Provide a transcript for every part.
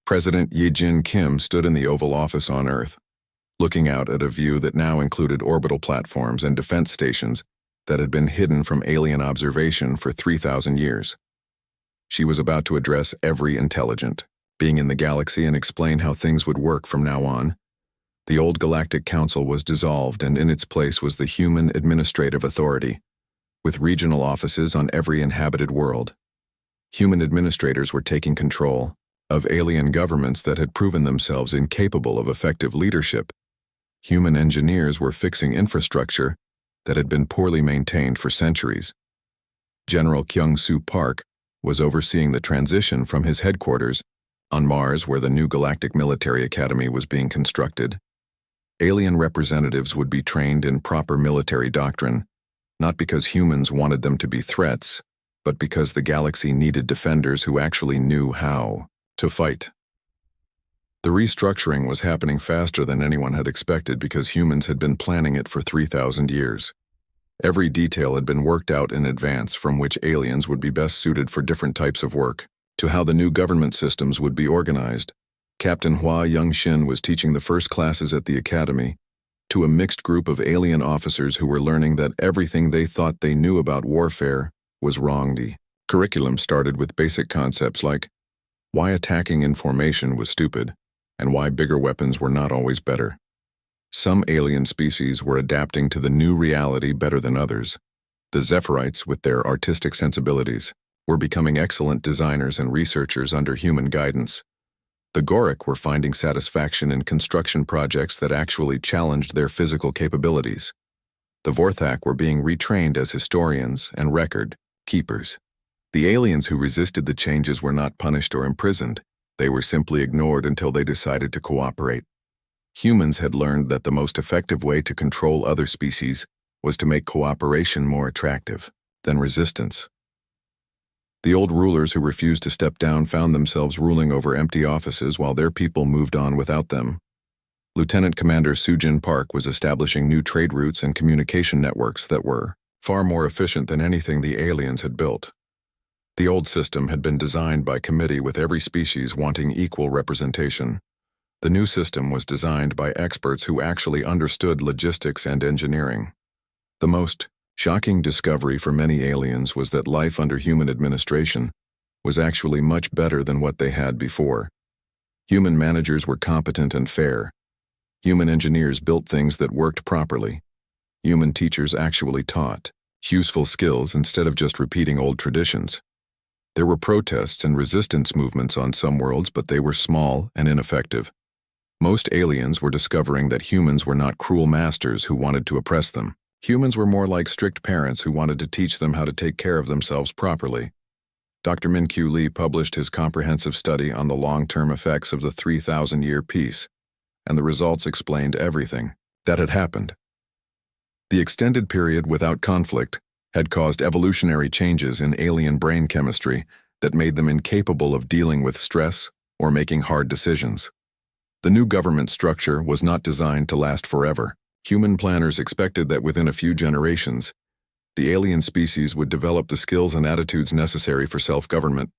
President Ye-jin Kim stood in the Oval Office on Earth, looking out at a view that now included orbital platforms and defense stations that had been hidden from alien observation for 3,000 years. She was about to address every intelligent being in the galaxy and explain how things would work from now on. The old Galactic Council was dissolved, and in its place was the Human Administrative Authority, with regional offices on every inhabited world. Human administrators were taking control of alien governments that had proven themselves incapable of effective leadership. Human engineers were fixing infrastructure that had been poorly maintained for centuries. General Kyung-Soo Park was overseeing the transition from his headquarters on Mars, where the new Galactic Military Academy was being constructed. Alien representatives would be trained in proper military doctrine, not because humans wanted them to be threats, but because the galaxy needed defenders who actually knew how to fight. The restructuring was happening faster than anyone had expected because humans had been planning it for 3,000 years. Every detail had been worked out in advance, from which aliens would be best suited for different types of work, to how the new government systems would be organized. Captain Hua Young-shin was teaching the first classes at the academy to a mixed group of alien officers who were learning that everything they thought they knew about warfare was wrong. The curriculum started with basic concepts like why attacking in formation was stupid and why bigger weapons were not always better. Some alien species were adapting to the new reality better than others. The Zephyrite, with their artistic sensibilities, were becoming excellent designers and researchers under human guidance. The Orcs were finding satisfaction in construction projects that actually challenged their physical capabilities. The Vorthak were being retrained as historians and record keepers. The aliens who resisted the changes were not punished or imprisoned. They were simply ignored until they decided to cooperate. Humans had learned that the most effective way to control other species was to make cooperation more attractive than resistance. The old rulers who refused to step down found themselves ruling over empty offices while their people moved on without them. Lieutenant Commander Soo-jin Park was establishing new trade routes and communication networks that were far more efficient than anything the aliens had built. The old system had been designed by committee with every species wanting equal representation. The new system was designed by experts who actually understood logistics and engineering. The most shocking discovery for many aliens was that life under human administration was actually much better than what they had before. Human managers were competent and fair. Human engineers built things that worked properly. Human teachers actually taught useful skills instead of just repeating old traditions. There were protests and resistance movements on some worlds, but they were small and ineffective. Most aliens were discovering that humans were not cruel masters who wanted to oppress them. Humans were more like strict parents who wanted to teach them how to take care of themselves properly. Dr. Min-Kyu Lee published his comprehensive study on the long-term effects of the 3,000-year peace, and the results explained everything that had happened. The extended period without conflict had caused evolutionary changes in alien brain chemistry that made them incapable of dealing with stress or making hard decisions. The new government structure was not designed to last forever. Human planners expected that within a few generations, the alien species would develop the skills and attitudes necessary for self-government.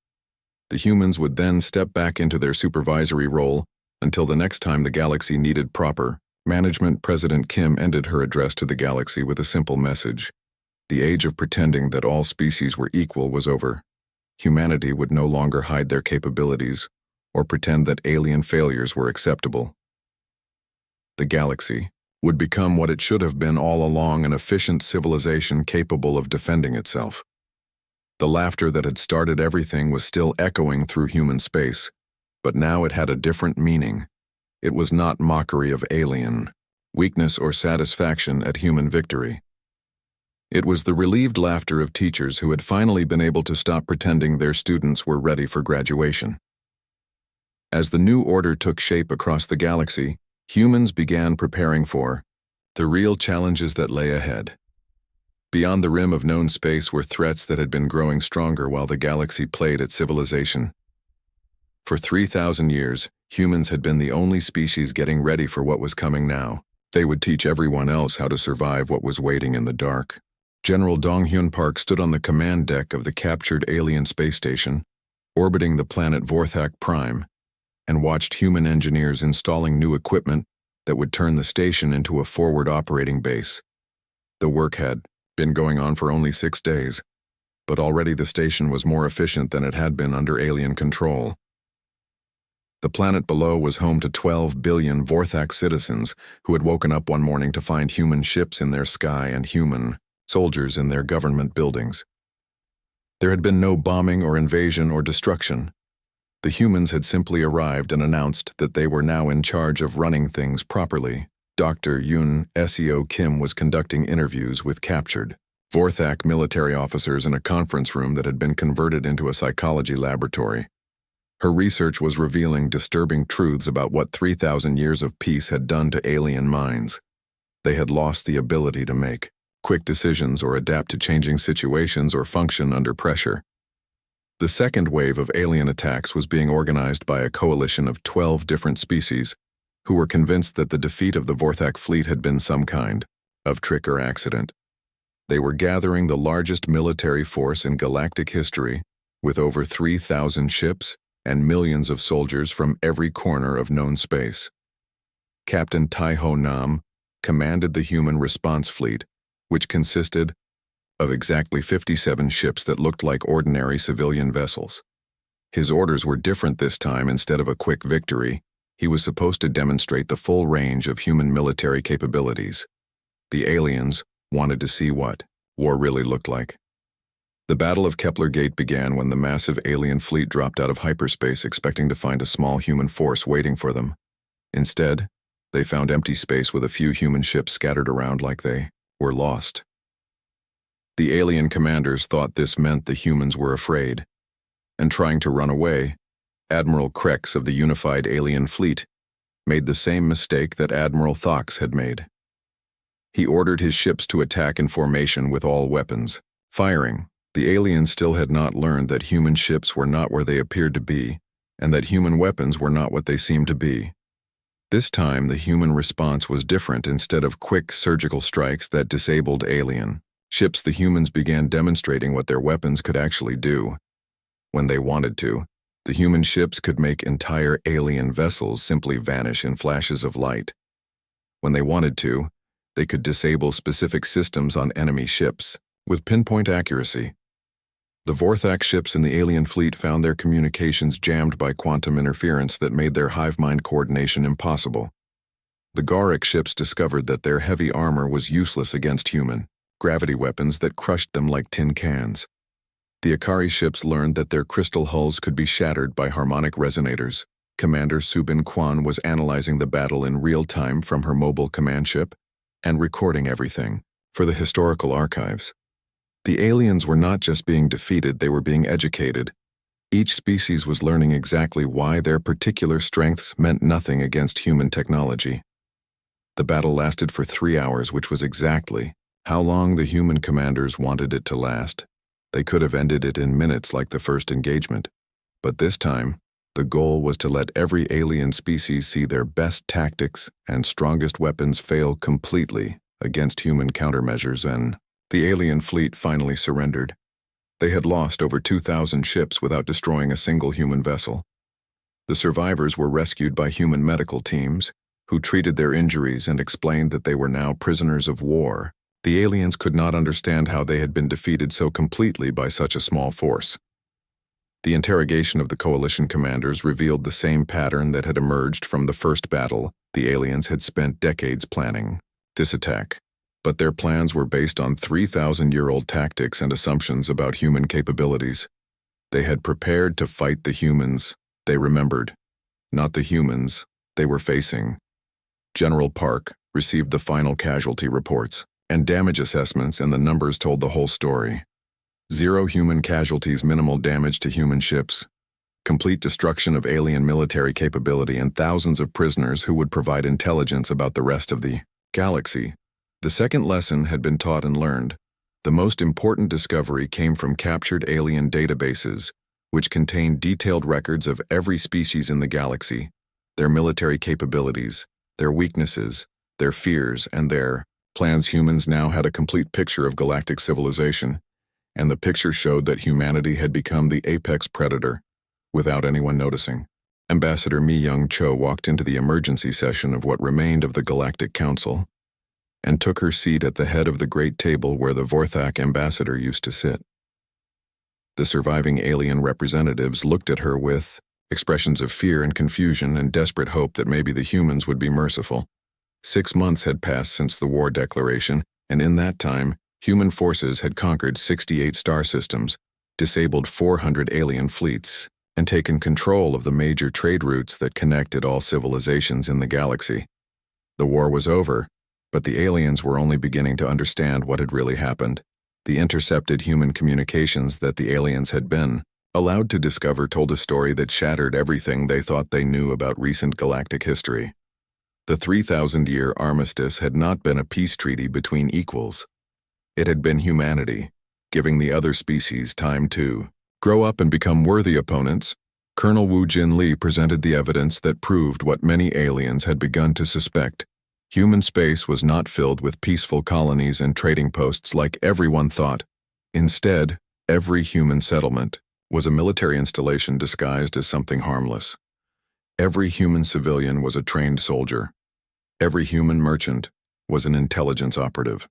The humans would then step back into their supervisory role until the next time the galaxy needed proper management. President Kim ended her address to the galaxy with a simple message. The age of pretending that all species were equal was over. Humanity would no longer hide their capabilities or pretend that alien failures were acceptable. The galaxy would become what it should have been all along, an efficient civilization capable of defending itself. The laughter that had started everything was still echoing through human space, but now it had a different meaning. It was not mockery of alien weakness or satisfaction at human victory. It was the relieved laughter of teachers who had finally been able to stop pretending their students were ready for graduation. As the new order took shape across the galaxy, humans began preparing for the real challenges that lay ahead. Beyond the rim of known space were threats that had been growing stronger while the galaxy played at civilization. For 3,000 years, humans had been the only species getting ready for what was coming now. They would teach everyone else how to survive what was waiting in the dark. General Dong-hyun Park stood on the command deck of the captured alien space station, orbiting the planet Vorthak Prime, and watched human engineers installing new equipment that would turn the station into a forward operating base. The work had been going on for only 6 days, but already the station was more efficient than it had been under alien control. The planet below was home to 12 billion Vorthak citizens who had woken up one morning to find human ships in their sky and human soldiers in their government buildings. There had been no bombing or invasion or destruction. The humans had simply arrived and announced that they were now in charge of running things properly. Dr. Yoon Seo Kim was conducting interviews with captured Vorthak military officers in a conference room that had been converted into a psychology laboratory. Her research was revealing disturbing truths about what 3,000 years of peace had done to alien minds. They had lost the ability to make quick decisions or adapt to changing situations or function under pressure. The second wave of alien attacks was being organized by a coalition of 12 different species who were convinced that the defeat of the Vorthak fleet had been some kind of trick or accident. They were gathering the largest military force in galactic history, with over 3,000 ships and millions of soldiers from every corner of known space. Captain Tai Ho Nam commanded the human response fleet, which consisted of exactly 57 ships that looked like ordinary civilian vessels. His orders were different this time. Instead of a quick victory, he was supposed to demonstrate the full range of human military capabilities. The aliens wanted to see what war really looked like. The Battle of Kepler Gate began when the massive alien fleet dropped out of hyperspace expecting to find a small human force waiting for them. Instead, they found empty space with a few human ships scattered around like they were lost. The alien commanders thought this meant the humans were afraid, and trying to run away, Admiral Krex of the Unified Alien Fleet made the same mistake that Admiral Thox had made. He ordered his ships to attack in formation with all weapons, firing. The aliens still had not learned that human ships were not where they appeared to be, and that human weapons were not what they seemed to be. This time, the human response was different. Instead of quick surgical strikes that disabled alien ships, the humans began demonstrating what their weapons could actually do. When they wanted to, the human ships could make entire alien vessels simply vanish in flashes of light. When they wanted to, they could disable specific systems on enemy ships with pinpoint accuracy. The Vorthak ships in the alien fleet found their communications jammed by quantum interference that made their hive mind coordination impossible. The Galactic ships discovered that their heavy armor was useless against human gravity weapons that crushed them like tin cans. The Akari ships learned that their crystal hulls could be shattered by harmonic resonators. Commander Subin Kwan was analyzing the battle in real time from her mobile command ship and recording everything for the historical archives. The aliens were not just being defeated, they were being educated. Each species was learning exactly why their particular strengths meant nothing against human technology. The battle lasted for 3 hours, which was exactly how long the human commanders wanted it to last. They could have ended it in minutes like the first engagement, but this time, the goal was to let every alien species see their best tactics and strongest weapons fail completely against human countermeasures, and the alien fleet finally surrendered. They had lost over 2,000 ships without destroying a single human vessel. The survivors were rescued by human medical teams, who treated their injuries and explained that they were now prisoners of war. The aliens could not understand how they had been defeated so completely by such a small force. The interrogation of the coalition commanders revealed the same pattern that had emerged from the first battle. The aliens had spent decades planning this attack, but their plans were based on 3,000-year-old tactics and assumptions about human capabilities. They had prepared to fight the humans they remembered, not the humans they were facing. General Park received the final casualty reports and damage assessments, and the numbers told the whole story. 0 human casualties, minimal damage to human ships, complete destruction of alien military capability, and thousands of prisoners who would provide intelligence about the rest of the galaxy. The second lesson had been taught and learned. The most important discovery came from captured alien databases, which contained detailed records of every species in the galaxy, their military capabilities, their weaknesses, their fears, and their plans. Humans now had a complete picture of galactic civilization, and the picture showed that humanity had become the apex predator, without anyone noticing. Ambassador Mi-Young-Cho walked into the emergency session of what remained of the Galactic Council and took her seat at the head of the great table where the Vorthak ambassador used to sit. The surviving alien representatives looked at her with expressions of fear and confusion and desperate hope that maybe the humans would be merciful. 6 months had passed since the war declaration, and in that time, human forces had conquered 68 star systems, disabled 400 alien fleets, and taken control of the major trade routes that connected all civilizations in the galaxy. The war was over, but the aliens were only beginning to understand what had really happened. The intercepted human communications that the aliens had been allowed to discover told a story that shattered everything they thought they knew about recent galactic history. The 3,000-year Armistice had not been a peace treaty between equals. It had been humanity, giving the other species time to grow up and become worthy opponents. Colonel Wu Jin Lee presented the evidence that proved what many aliens had begun to suspect. Human space was not filled with peaceful colonies and trading posts like everyone thought. Instead, every human settlement was a military installation disguised as something harmless. Every human civilian was a trained soldier. Every human merchant was an intelligence operative.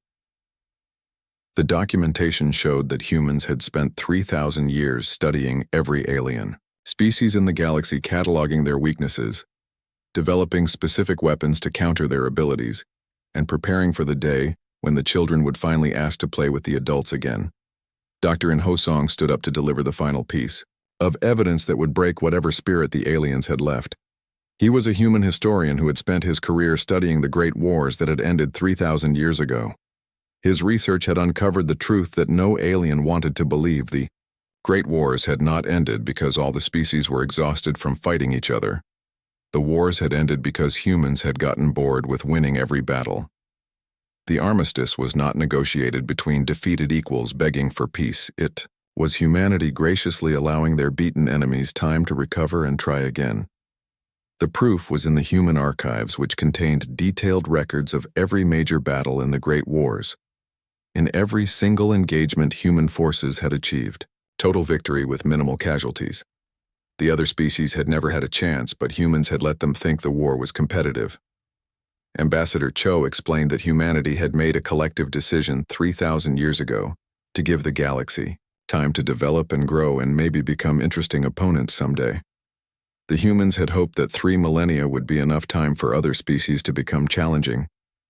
The documentation showed that humans had spent 3,000 years studying every alien species in the galaxy, cataloging their weaknesses, developing specific weapons to counter their abilities, and preparing for the day when the children would finally ask to play with the adults again. Dr. In Ho-Song stood up to deliver the final piece of evidence that would break whatever spirit the aliens had left. He was a human historian who had spent his career studying the great wars that had ended 3,000 years ago. His research had uncovered the truth that no alien wanted to believe. The great wars had not ended because all the species were exhausted from fighting each other. The wars had ended because humans had gotten bored with winning every battle. The armistice was not negotiated between defeated equals begging for peace. It was humanity graciously allowing their beaten enemies time to recover and try again. The proof was in the human archives, which contained detailed records of every major battle in the Great Wars. In every single engagement, human forces had achieved total victory with minimal casualties. The other species had never had a chance, but humans had let them think the war was competitive. Ambassador Cho explained that humanity had made a collective decision 3,000 years ago to give the galaxy time to develop and grow and maybe become interesting opponents someday. The humans had hoped that 3 millennia would be enough time for other species to become challenging,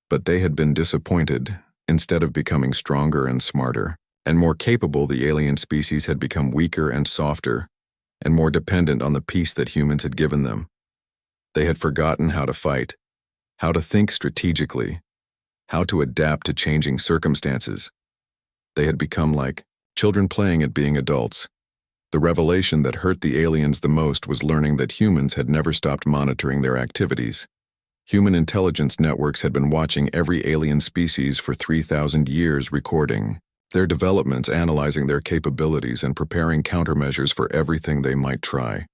but they had been disappointed. Instead of becoming stronger and smarter and more capable, the alien species had become weaker and softer and more dependent on the peace that humans had given them. They had forgotten how to fight, how to think strategically, how to adapt to changing circumstances. They had become like children playing at being adults. The revelation that hurt the aliens the most was learning that humans had never stopped monitoring their activities. Human intelligence networks had been watching every alien species for 3,000 years, recording their developments, analyzing their capabilities, and preparing countermeasures for everything they might try.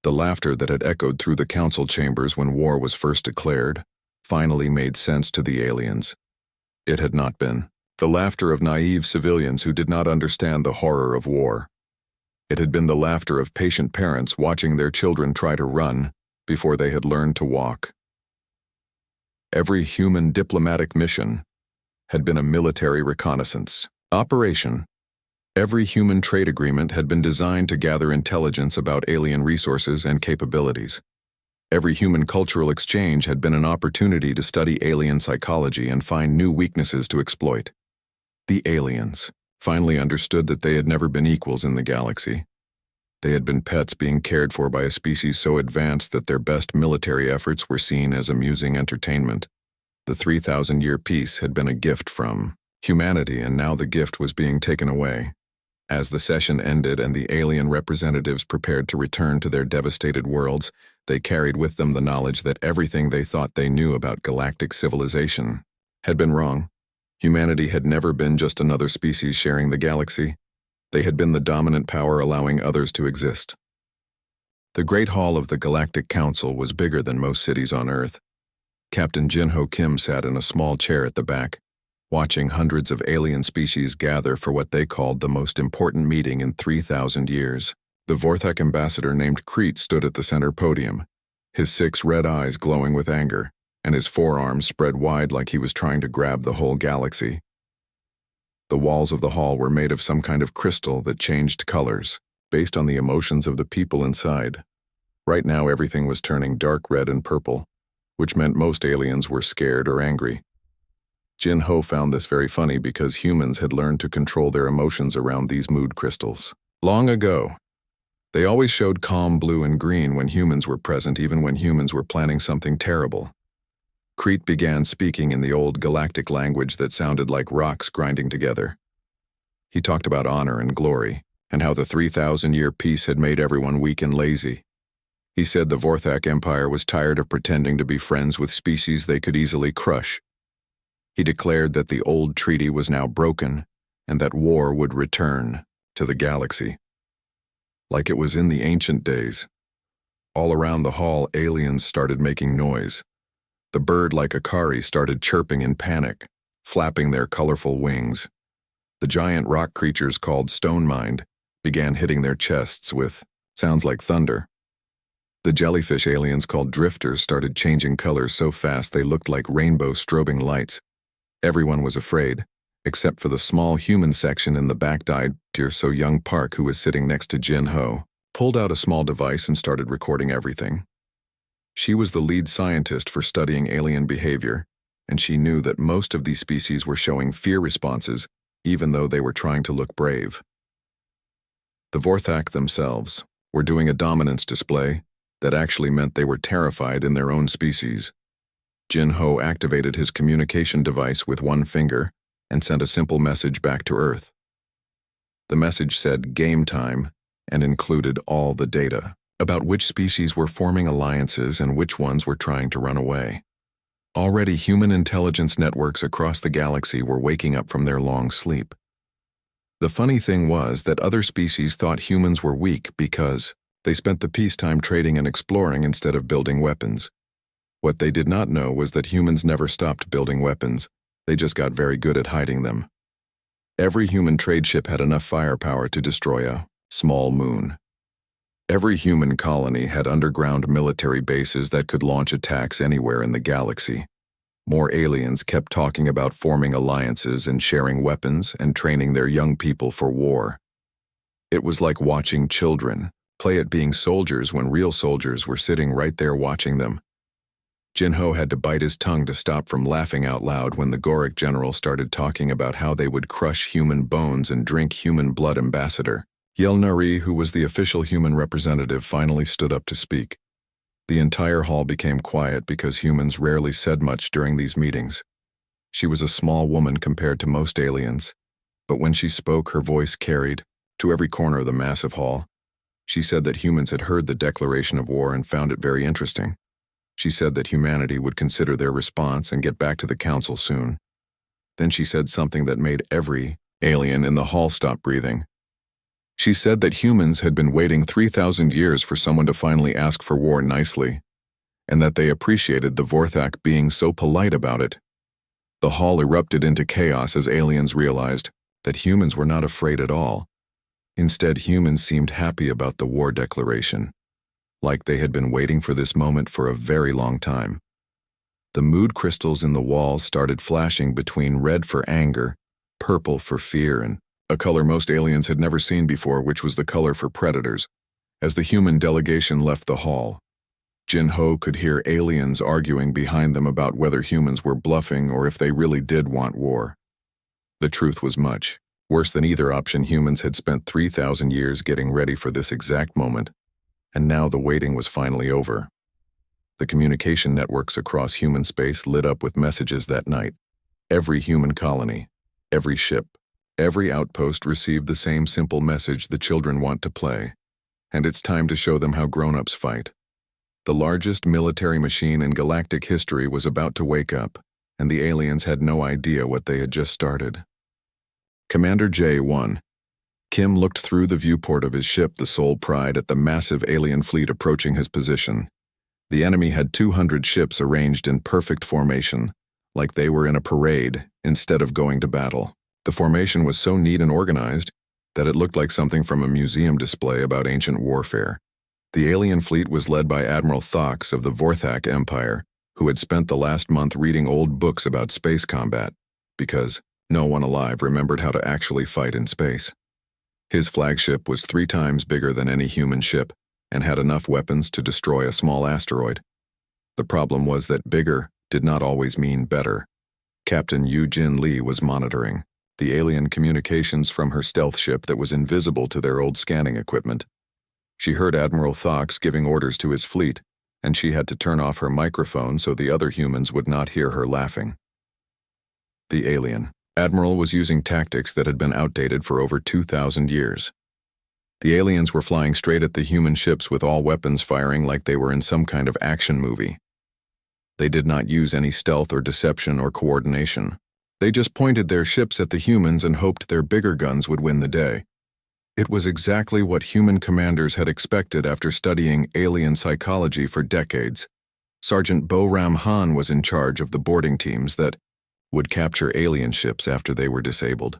The laughter that had echoed through the council chambers when war was first declared finally made sense to the aliens. It had not been the laughter of naive civilians who did not understand the horror of war. It had been the laughter of patient parents watching their children try to run before they had learned to walk. Every human diplomatic mission had been a military reconnaissance operation. Every human trade agreement had been designed to gather intelligence about alien resources and capabilities. Every human cultural exchange had been an opportunity to study alien psychology and find new weaknesses to exploit. The aliens finally understood that they had never been equals in the galaxy. They had been pets being cared for by a species so advanced that their best military efforts were seen as amusing entertainment. The 3,000-year peace had been a gift from humanity, and now the gift was being taken away. As the session ended and the alien representatives prepared to return to their devastated worlds, they carried with them the knowledge that everything they thought they knew about galactic civilization had been wrong. Humanity had never been just another species sharing the galaxy. They had been the dominant power allowing others to exist. The Great Hall of the Galactic Council was bigger than most cities on Earth. Captain Jin-Ho Kim sat in a small chair at the back, watching hundreds of alien species gather for what they called the most important meeting in 3,000 years. The Vorthak ambassador named Crete stood at the center podium, his 6 red eyes glowing with anger, and his forearms spread wide like he was trying to grab the whole galaxy. The walls of the hall were made of some kind of crystal that changed colors, based on the emotions of the people inside. Right now everything was turning dark red and purple, which meant most aliens were scared or angry. Jin Ho found this very funny because humans had learned to control their emotions around these mood crystals. Long ago, they always showed calm blue and green when humans were present, even when humans were planning something terrible. Crete began speaking in the old galactic language that sounded like rocks grinding together. He talked about honor and glory, and how the 3,000-year peace had made everyone weak and lazy. He said the Vorthak Empire was tired of pretending to be friends with species they could easily crush. He declared that the old treaty was now broken, and that war would return to the galaxy. Like it was in the ancient days. All around the hall, aliens started making noise. The bird like Akari started chirping in panic, flapping their colorful wings. The giant rock creatures called Stone Mind began hitting their chests with sounds like thunder. The jellyfish aliens called Drifters started changing colors so fast they looked like rainbow strobing lights. Everyone was afraid, except for the small human section in the back-died so young Park, who was sitting next to Jin Ho, pulled out a small device and started recording everything. She was the lead scientist for studying alien behavior, and she knew that most of these species were showing fear responses, even though they were trying to look brave. The Vorthak themselves were doing a dominance display that actually meant they were terrified in their own species. Jin Ho activated his communication device with one finger and sent a simple message back to Earth. The message said game time and included all the data about which species were forming alliances and which ones were trying to run away. Already human intelligence networks across the galaxy were waking up from their long sleep. The funny thing was that other species thought humans were weak because they spent the peacetime trading and exploring instead of building weapons. What they did not know was that humans never stopped building weapons, they just got very good at hiding them. Every human trade ship had enough firepower to destroy a small moon. Every human colony had underground military bases that could launch attacks anywhere in the galaxy. More aliens kept talking about forming alliances and sharing weapons and training their young people for war. It was like watching children play at being soldiers when real soldiers were sitting right there watching them. Jin Ho had to bite his tongue to stop from laughing out loud when the Goric general started talking about how they would crush human bones and drink human blood. Ambassador Yelnari, who was the official human representative, finally stood up to speak. The entire hall became quiet because humans rarely said much during these meetings. She was a small woman compared to most aliens, but when she spoke, her voice carried to every corner of the massive hall. She said that humans had heard the declaration of war and found it very interesting. She said that humanity would consider their response and get back to the council soon. Then she said something that made every alien in the hall stop breathing. She said that humans had been waiting 3,000 years for someone to finally ask for war nicely, and that they appreciated the Vorthak being so polite about it. The hall erupted into chaos as aliens realized that humans were not afraid at all. Instead, humans seemed happy about the war declaration, like they had been waiting for this moment for a very long time. The mood crystals in the walls started flashing between red for anger, purple for fear, and a color most aliens had never seen before, which was the color for predators. As the human delegation left the hall, Jin Ho could hear aliens arguing behind them about whether humans were bluffing or if they really did want war. The truth was much worse than either option. Humans had spent 3,000 years getting ready for this exact moment, and now the waiting was finally over. The communication networks across human space lit up with messages that night. Every human colony, every ship, every outpost received the same simple message: the children want to play, and it's time to show them how grown-ups fight. The largest military machine in galactic history was about to wake up, and the aliens had no idea what they had just started. Commander J-1. Kim looked through the viewport of his ship, the Soul Pride, at the massive alien fleet approaching his position. The enemy had 200 ships arranged in perfect formation, like they were in a parade instead of going to battle. The formation was so neat and organized, that it looked like something from a museum display about ancient warfare. The alien fleet was led by Admiral Thox of the Vorthak Empire, who had spent the last month reading old books about space combat, because no one alive remembered how to actually fight in space. His flagship was 3 times bigger than any human ship and had enough weapons to destroy a small asteroid. The problem was that bigger did not always mean better. Captain Yu-Jin Lee was monitoring the alien communications from her stealth ship that was invisible to their old scanning equipment. She heard Admiral Thox giving orders to his fleet, and she had to turn off her microphone so the other humans would not hear her laughing. The alien Admiral was using tactics that had been outdated for over 2,000 years. The aliens were flying straight at the human ships with all weapons firing like they were in some kind of action movie. They did not use any stealth or deception or coordination. They just pointed their ships at the humans and hoped their bigger guns would win the day. It was exactly what human commanders had expected after studying alien psychology for decades. Sergeant Bo Ram Han was in charge of the boarding teams that would capture alien ships after they were disabled.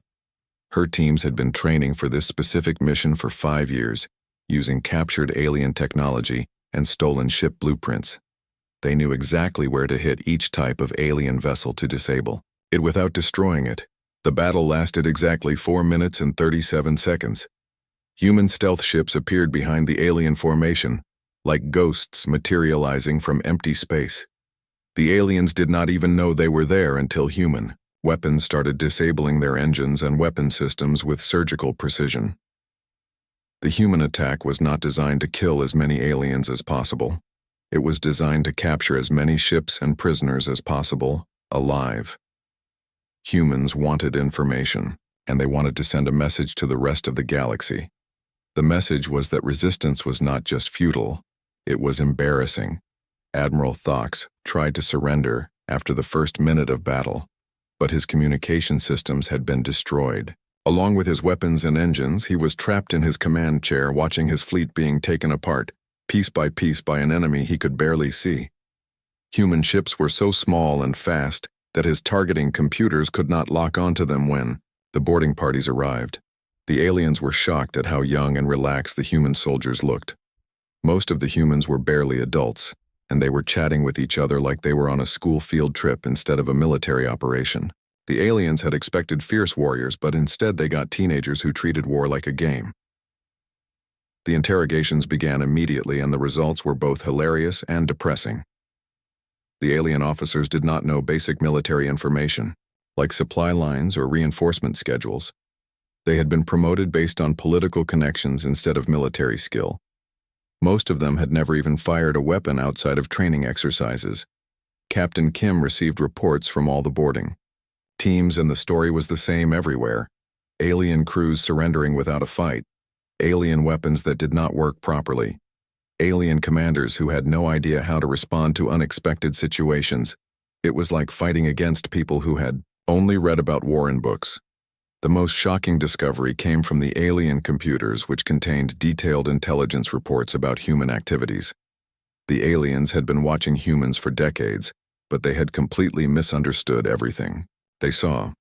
Her teams had been training for this specific mission for 5 years, using captured alien technology and stolen ship blueprints. They knew exactly where to hit each type of alien vessel to disable it without destroying it. The battle lasted exactly 4 minutes and 37 seconds. Human stealth ships appeared behind the alien formation, like ghosts materializing from empty space. The aliens did not even know they were there until human weapons started disabling their engines and weapon systems with surgical precision. The human attack was not designed to kill as many aliens as possible. It was designed to capture as many ships and prisoners as possible, alive. Humans wanted information, and they wanted to send a message to the rest of the galaxy. The message was that resistance was not just futile, it was embarrassing. Admiral Thox tried to surrender after the first minute of battle, but his communication systems had been destroyed. Along with his weapons and engines, he was trapped in his command chair watching his fleet being taken apart, piece by an enemy he could barely see. Human ships were so small and fast that his targeting computers could not lock onto them when the boarding parties arrived. The aliens were shocked at how young and relaxed the human soldiers looked. Most of the humans were barely adults, and they were chatting with each other like they were on a school field trip instead of a military operation. The aliens had expected fierce warriors, but instead they got teenagers who treated war like a game. The interrogations began immediately, and the results were both hilarious and depressing. The alien officers did not know basic military information, like supply lines or reinforcement schedules. They had been promoted based on political connections instead of military skill. Most of them had never even fired a weapon outside of training exercises. Captain Kim received reports from all the boarding teams, and the story was the same everywhere. Alien crews surrendering without a fight. Alien weapons that did not work properly. Alien commanders who had no idea how to respond to unexpected situations. It was like fighting against people who had only read about war in books. The most shocking discovery came from the alien computers, which contained detailed intelligence reports about human activities. The aliens had been watching humans for decades, but they had completely misunderstood everything they saw.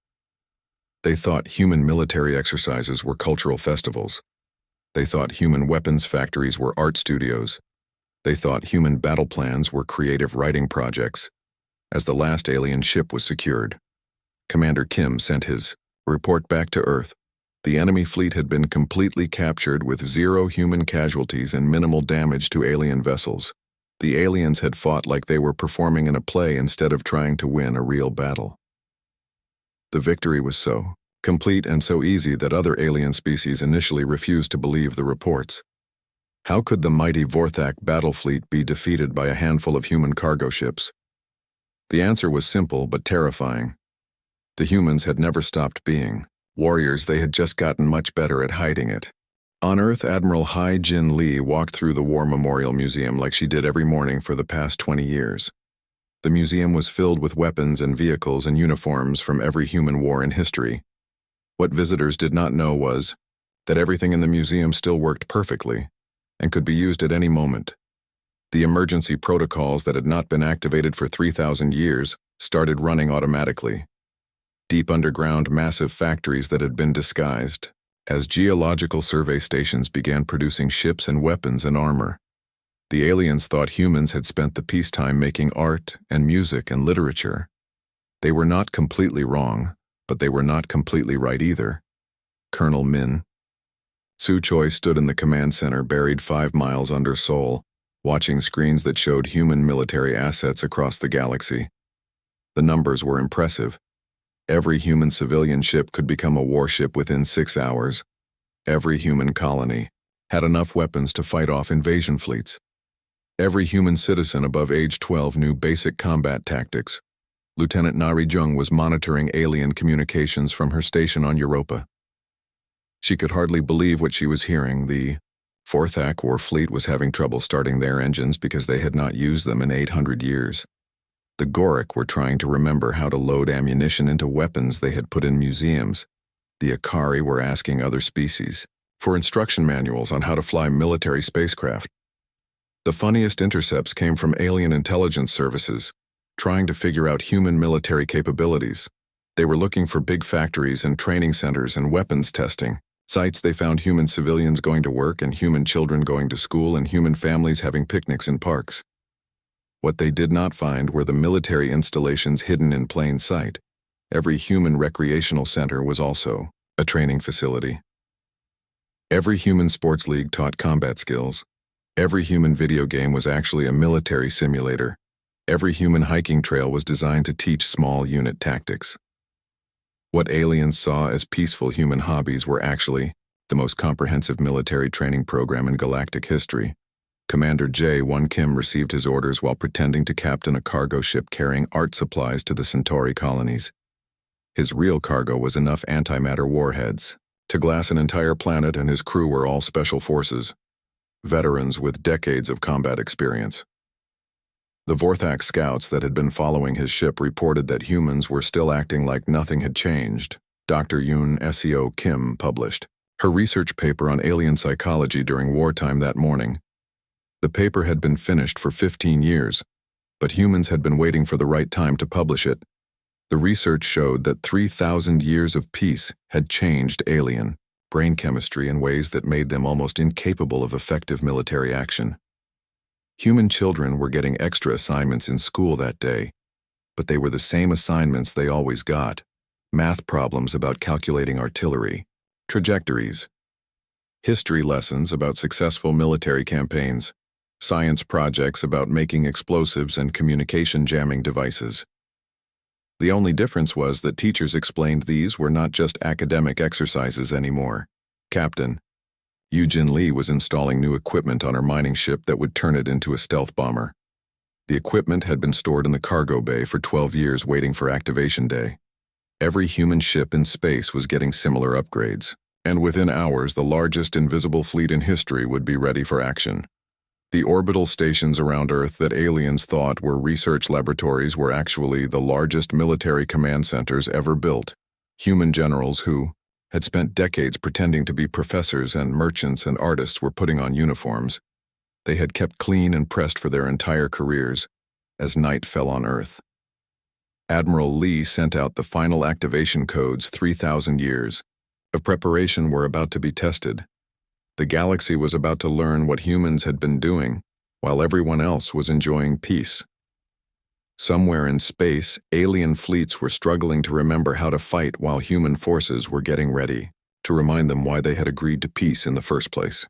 They thought human military exercises were cultural festivals. They thought human weapons factories were art studios. They thought human battle plans were creative writing projects. As the last alien ship was secured, Commander Kim sent his report back to Earth. The enemy fleet had been completely captured with 0 human casualties and minimal damage to alien vessels. The aliens had fought like they were performing in a play instead of trying to win a real battle. The victory was so complete and so easy that other alien species initially refused to believe the reports. How could the mighty Vorthak battle fleet be defeated by a handful of human cargo ships? The answer was simple but terrifying. The humans had never stopped being warriors, they had just gotten much better at hiding it. On Earth, Admiral Hai-Jin Lee walked through the War Memorial Museum like she did every morning for the past 20 years. The museum was filled with weapons and vehicles and uniforms from every human war in history. What visitors did not know was that everything in the museum still worked perfectly and could be used at any moment. The emergency protocols that had not been activated for 3,000 years started running automatically. Deep underground massive factories that had been disguised As geological survey stations began producing ships and weapons and armor, the aliens thought humans had spent the peacetime making art and music and literature. They were not completely wrong, but they were not completely right either. Colonel Min. Su Choi stood in the command center buried 5 miles under Seoul, watching screens that showed human military assets across the galaxy. The numbers were impressive. Every human civilian ship could become a warship within 6 hours. Every human colony had enough weapons to fight off invasion fleets. Every human citizen above age 12 knew basic combat tactics. Lieutenant Nari Jung was monitoring alien communications from her station on Europa. She could hardly believe what she was hearing. The 4th AQ War fleet was having trouble starting their engines because they had not used them in 800 years. The Goric were trying to remember how to load ammunition into weapons they had put in museums. The Akari were asking other species for instruction manuals on how to fly military spacecraft. The funniest intercepts came from alien intelligence services, trying to figure out human military capabilities. They were looking for big factories and training centers and weapons testing, sites they found human civilians going to work and human children going to school and human families having picnics in parks. What they did not find were the military installations hidden in plain sight. Every human recreational center was also a training facility. Every human sports league taught combat skills. Every human video game was actually a military simulator. Every human hiking trail was designed to teach small unit tactics. What aliens saw as peaceful human hobbies were actually the most comprehensive military training program in galactic history. Commander J-1 Kim received his orders while pretending to captain a cargo ship carrying art supplies to the Centauri colonies. His real cargo was enough antimatter warheads to glass an entire planet, and his crew were all special forces, veterans with decades of combat experience. The Vorthak scouts that had been following his ship reported that humans were still acting like nothing had changed. Dr. Yoon Seo Kim published her research paper on alien psychology during wartime that morning. The paper had been finished for 15 years, but humans had been waiting for the right time to publish it. The research showed that 3,000 years of peace had changed alien brain chemistry in ways that made them almost incapable of effective military action. Human children were getting extra assignments in school that day, but they were the same assignments they always got: math problems about calculating artillery, trajectories, history lessons about successful military campaigns, science projects about making explosives and communication jamming devices. The only difference was that teachers explained these were not just academic exercises anymore. Captain Eugene Lee was installing new equipment on her mining ship that would turn it into a stealth bomber. The equipment had been stored in the cargo bay for 12 years waiting for activation day. Every human ship in space was getting similar upgrades, and within hours the largest invisible fleet in history would be ready for action. The orbital stations around Earth that aliens thought were research laboratories were actually the largest military command centers ever built. Human generals who had spent decades pretending to be professors and merchants and artists were putting on uniforms. They had kept clean and pressed for their entire careers as night fell on Earth. Admiral Lee sent out the final activation codes. 3,000 years of preparation were about to be tested. The galaxy was about to learn what humans had been doing, while everyone else was enjoying peace. Somewhere in space, alien fleets were struggling to remember how to fight while human forces were getting ready to remind them why they had agreed to peace in the first place.